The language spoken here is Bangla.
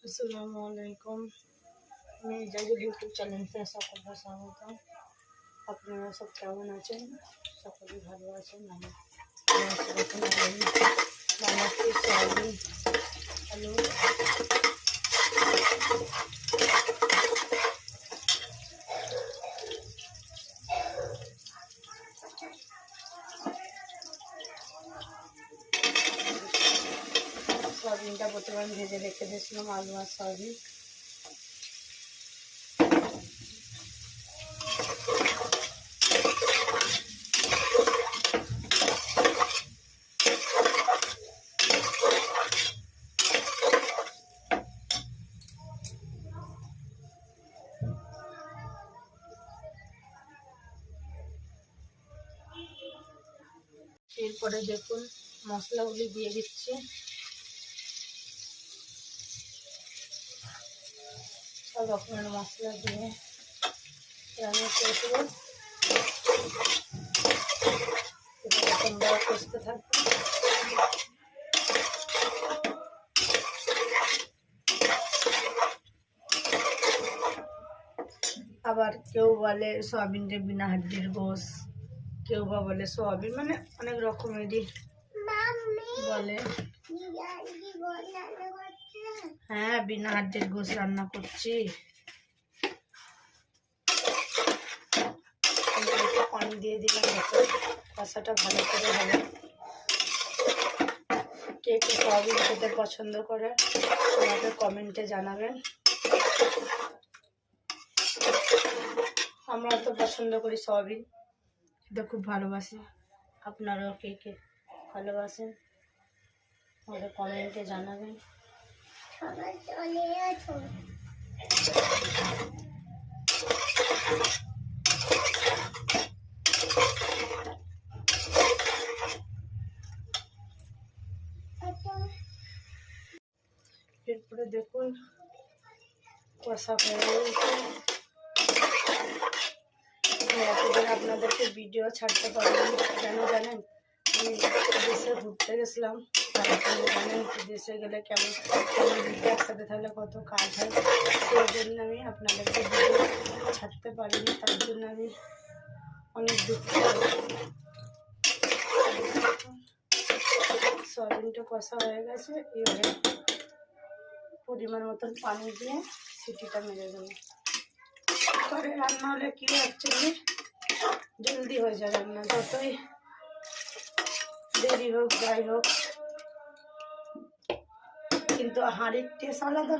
আসসালামু আলাইকুম। আমি জাহিদ ইউটিউব চ্যানেলতে সকলকে স্বাগতম। আপনারা সব কেমন আছেন? সকলে ভালো আছেন? আমি বানাচ্ছি সয়াবিন আলু। সয়াবিনটা প্রথমে আমি ভেজে রেখে দিয়েছিলাম, আলু আর সয়াবিন। এরপরে দেখুন মশলাগুলি দিয়ে দিচ্ছি। সব রকমের মশলা দিয়ে রান্না করেছিল, তোমরা কষতে থাকবে। আবার কেউ বলে সয়াবিনটা বিনা হাড্ডির গোশ, কেউ বা বলে সয়াবিন, মানে অনেক রকমেরই বলে। হ্যাঁ, বিনা হাড্ডির গোশ রান্না করছি। পানি দিয়ে দিলাম যাতে কষাটা ভালো করে হবে। কে কে সয়াবিন খেতে পছন্দ করে আমাকে কমেন্টে জানাবেন। আমরা তো পছন্দ করি সয়াবিন, এটা খুব ভালোবাসি। আপনারাও কে কে ভালোবাসেন আমাকে কমেন্টে জানাবেন। এরপরে দেখুন কষা হয়ে গেছে। এতদিন আপনাদেরকে ভিডিও ছাড়তে পারিনি, কেন জানেন? আমি দেশে ঘুরতে গেছিলাম, জানেন দেশে গেলে কেমন একসাথে থাকলে কত কাজ হয়, সেই জন্য আমি আপনাদেরকে ভিডিও ছাড়তে পারিনি। তার জন্য আমি অনেক দুঃখিত। সয়াবিনটা কষা হয়ে গেছে, এবারে পরিমাণ মতন পানি দিয়ে সিটিটা মেরে দেবো। ঘরে রান্না হলে কি অ্যাকচুয়ালি জলদি হয়ে যায় রান্না, যতই দেরি হোক যাই হোক, কিন্তু হাঁড়ির টেস্ট আলাদা।